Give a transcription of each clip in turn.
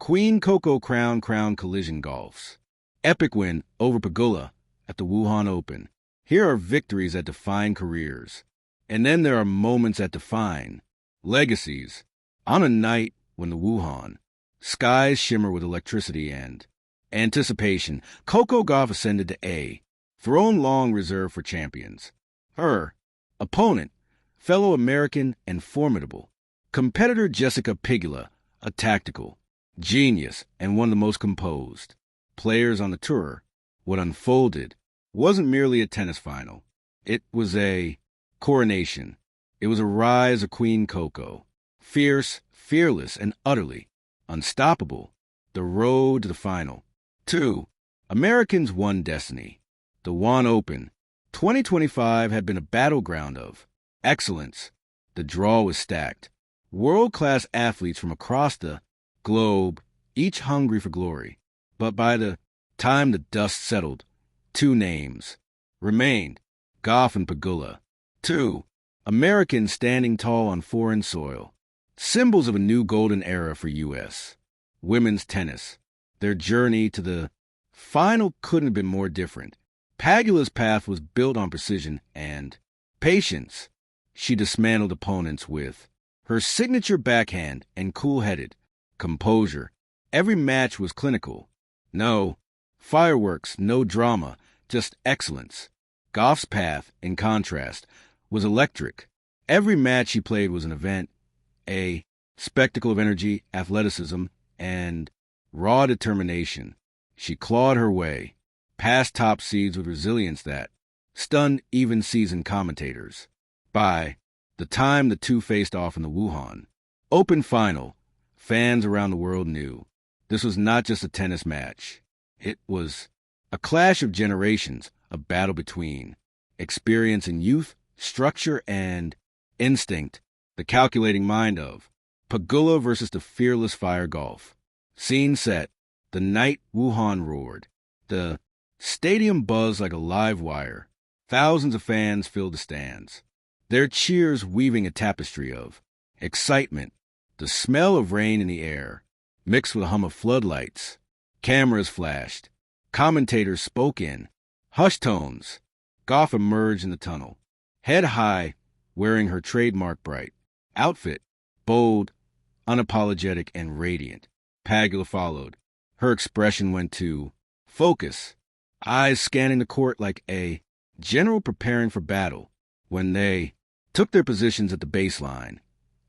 Queen Coco Crown Collision Golfs. Epic win over Pegula at the Wuhan Open. Here are victories that define careers. And then there are moments that define legacies. On a night when the Wuhan skies shimmer with electricity and anticipation, Coco Gauff ascended to A, throne long reserved for champions. Her opponent, fellow American and formidable competitor Jessica Pegula, a tactical genius and one of the most composed players on the tour. What unfolded wasn't merely a tennis final. It was a coronation. It was a rise of Queen Coco. Fierce, fearless, and utterly unstoppable. The road to the final. 2. Americans won destiny. The Wuhan Open 2025 had been a battleground of excellence. The draw was stacked. World-class athletes from across the globe, each hungry for glory. But by the time the dust settled, two names remained: Gauff and Pegula. 2. Americans standing tall on foreign soil. Symbols of a new golden era for U.S. women's tennis. Their journey to the final couldn't have been more different. Pegula's path was built on precision and patience. She dismantled opponents with her signature backhand and cool-headed composure. Every match was clinical. No fireworks, no drama, just excellence. Gauff's path, in contrast, was electric. Every match she played was an event, a spectacle of energy, athleticism, and raw determination. She clawed her way past top seeds with resilience that stunned even seasoned commentators. By the time the two faced off in the Wuhan Open final, fans around the world knew this was not just a tennis match. It was a clash of generations, a battle between experience and youth, structure and instinct, the calculating mind of Pegula versus the fearless fire Gauff. Scene set. The night Wuhan roared. The stadium buzzed like a live wire. Thousands of fans filled the stands, their cheers weaving a tapestry of excitement. The smell of rain in the air, mixed with a hum of floodlights. Cameras flashed. Commentators spoke in hushed tones. Gauff emerged in the tunnel, head high, wearing her trademark bright outfit, bold, unapologetic, and radiant. Pegula followed. Her expression went to focus, eyes scanning the court like a general preparing for battle. When they took their positions at the baseline,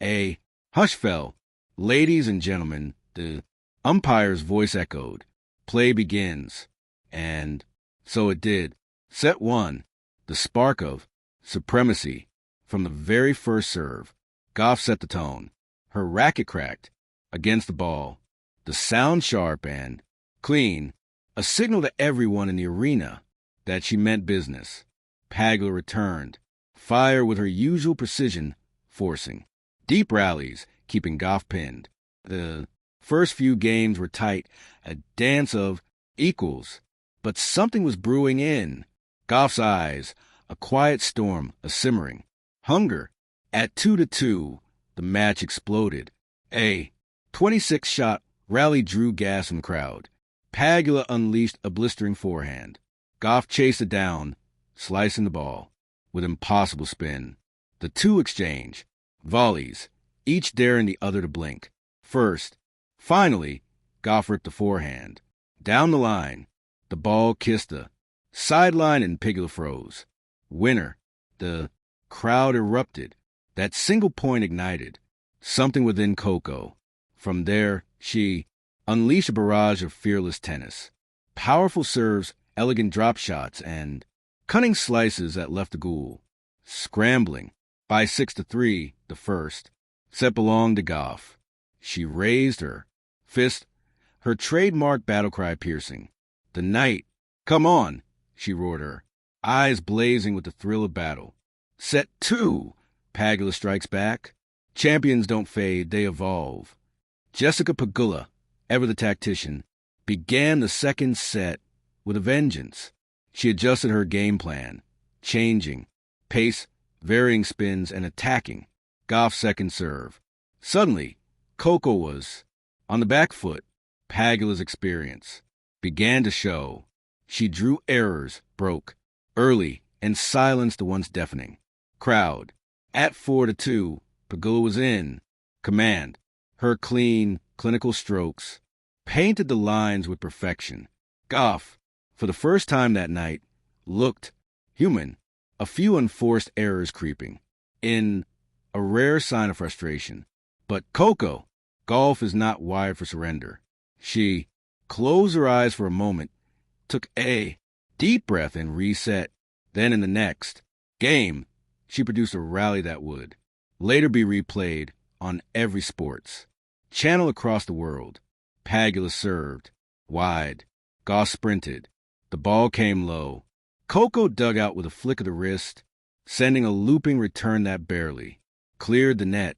a hush fell. Ladies and gentlemen, the umpire's voice echoed. Play begins. And so it did. Set 1. The spark of supremacy. From the very first serve, Gauff set the tone. Her racket cracked against the ball. The sound sharp and clean, a signal to everyone in the arena that she meant business. Pegula returned, fire with her usual precision, forcing deep rallies, keeping Gauff pinned. The first few games were tight, a dance of equals, but something was brewing in Gauff's eyes, a quiet storm, a simmering hunger. At 2-2, the match exploded. A 26-shot rally drew gas in the crowd. Pegula unleashed a blistering forehand. Gauff chased it down, slicing the ball with impossible spin. The two exchange volleys, each daring the other to blink. First, finally, Gauff ripped the forehand. Down the line, the ball kissed the sideline and Pegula froze. Winner. The crowd erupted. That single point ignited something within Coco. From there, she unleashed a barrage of fearless tennis. Powerful serves, elegant drop shots, and cunning slices that left the ghoul scrambling. By 6-3, the first set belonged to Gauff. She raised her fist, her trademark battle cry piercing. The night, come on, she roared her, eyes blazing with the thrill of battle. Set 2, Pegula strikes back. Champions don't fade, they evolve. Jessica Pegula, ever the tactician, began the second set with a vengeance. She adjusted her game plan, changing pace, varying spins, and attacking Gauff's second serve. Suddenly, Coco was on the back foot. Pegula's experience began to show. She drew errors, broke early, and silenced the once deafening crowd. At 4-2, Pegula was in command. Her clean, clinical strokes painted the lines with perfection. Gauff, for the first time that night, looked human, a few unforced errors creeping in, a rare sign of frustration. But Coco Gauff is not wired for surrender. She closed her eyes for a moment, took a deep breath and reset. Then in the next game, she produced a rally that would later be replayed on every sports channel across the world. Pegula served wide. Gauff sprinted. The ball came low. Coco dug out with a flick of the wrist, sending a looping return that barely cleared the net.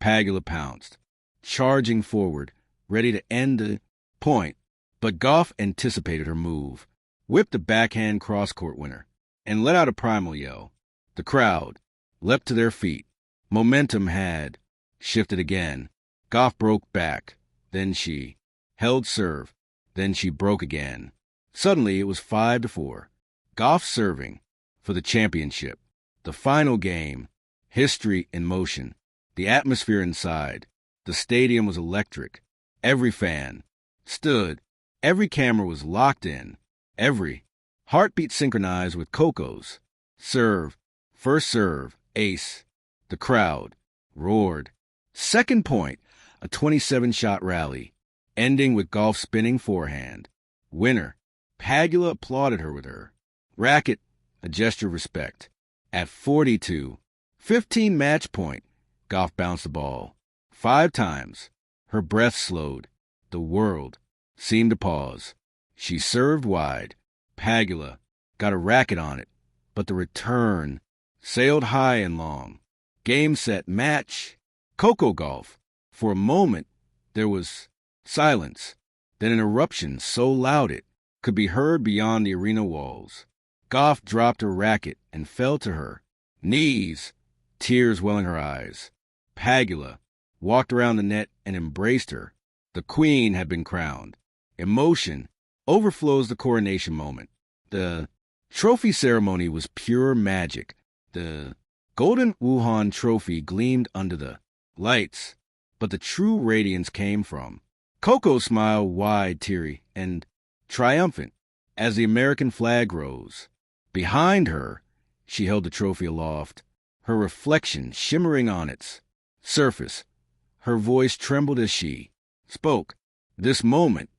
Pegula pounced, charging forward, ready to end the point. But Gauff anticipated her move, whipped a backhand cross-court winner, and let out a primal yell. The crowd leapt to their feet. Momentum had shifted again. Gauff broke back. Then she held serve. Then she broke again. Suddenly, it was 5-4. Gauff serving for the championship. The final game. History in motion. The atmosphere inside. The stadium was electric. Every fan stood. Every camera was locked in. Every heartbeat synchronized with Coco's serve. First serve. Ace. The crowd roared. Second point. A 27-shot rally, ending with Gauff's spinning forehand. Winner. Pegula applauded her with her racket, a gesture of respect. At 42, 15 match point, Gauff bounced the ball 5 times. Her breath slowed. The world seemed to pause. She served wide. Pegula got a racket on it, but the return sailed high and long. Game, set, match. Coco Gauff. For a moment, there was silence, then an eruption so loud it could be heard beyond the arena walls. Gauff dropped her racket and fell to her knees, tears welling her eyes. Pegula walked around the net and embraced her. The queen had been crowned. Emotion overflows the coronation moment. The trophy ceremony was pure magic. The golden Wuhan trophy gleamed under the lights, but the true radiance came from Coco smiled wide, teary, and triumphant as the American flag rose. Behind her, she held the trophy aloft, her reflection shimmering on its surface. Her voice trembled as she spoke. This moment,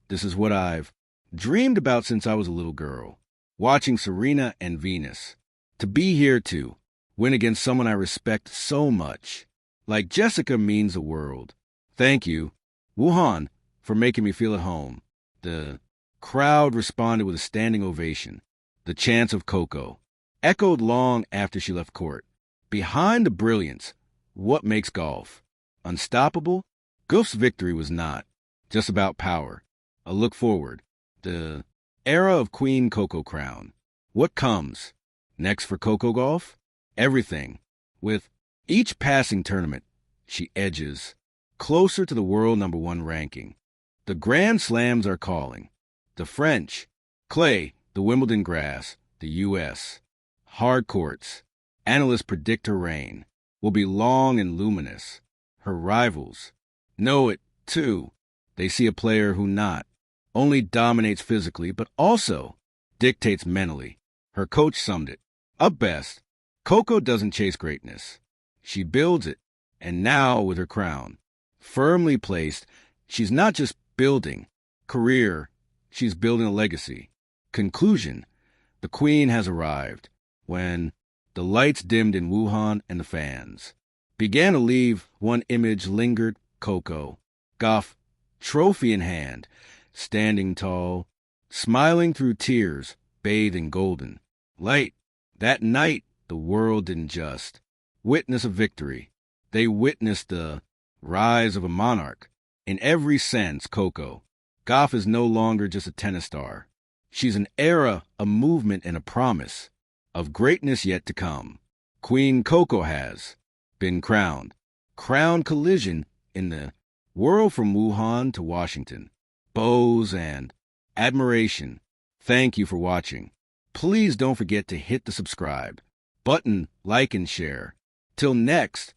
this is what I've dreamed about since I was a little girl, watching Serena and Venus. To be here to win against someone I respect so much, like Jessica, means the world. Thank you, Wuhan, for making me feel at home. The crowd responded with a standing ovation. The chants of Coco echoed long after she left court. Behind the brilliance, what makes golf unstoppable? Gauff's victory was not just about power. A look forward. The era of Queen Coco crown. What comes next for Coco Gauff? Everything. With each passing tournament, she edges closer to the world #1 ranking. The Grand Slams are calling. The French clay, the Wimbledon grass, the U.S. hard courts. Analysts predict her reign will be long and luminous. Her rivals know it, too. They see a player who not only dominates physically, but also dictates mentally. Her coach summed it up best. Coco doesn't chase greatness. She builds it. And now, with her crown firmly placed, she's not just building career, she's building a legacy. Conclusion. The queen has arrived. When the lights dimmed in Wuhan and the fans began to leave, one image lingered. Coco Gauff, trophy in hand, standing tall, smiling through tears, bathed in golden light. That night, the world didn't just witness a victory. They witnessed the rise of a monarch. In every sense, Coco Gauff is no longer just a tennis star. She's an era, a movement, and a promise of greatness yet to come. Queen Coco has been crowned. Crown collision in the world from Wuhan to Washington. bows, and admiration. Thank you for watching. Please don't forget to hit the subscribe button, like, and share. Till next,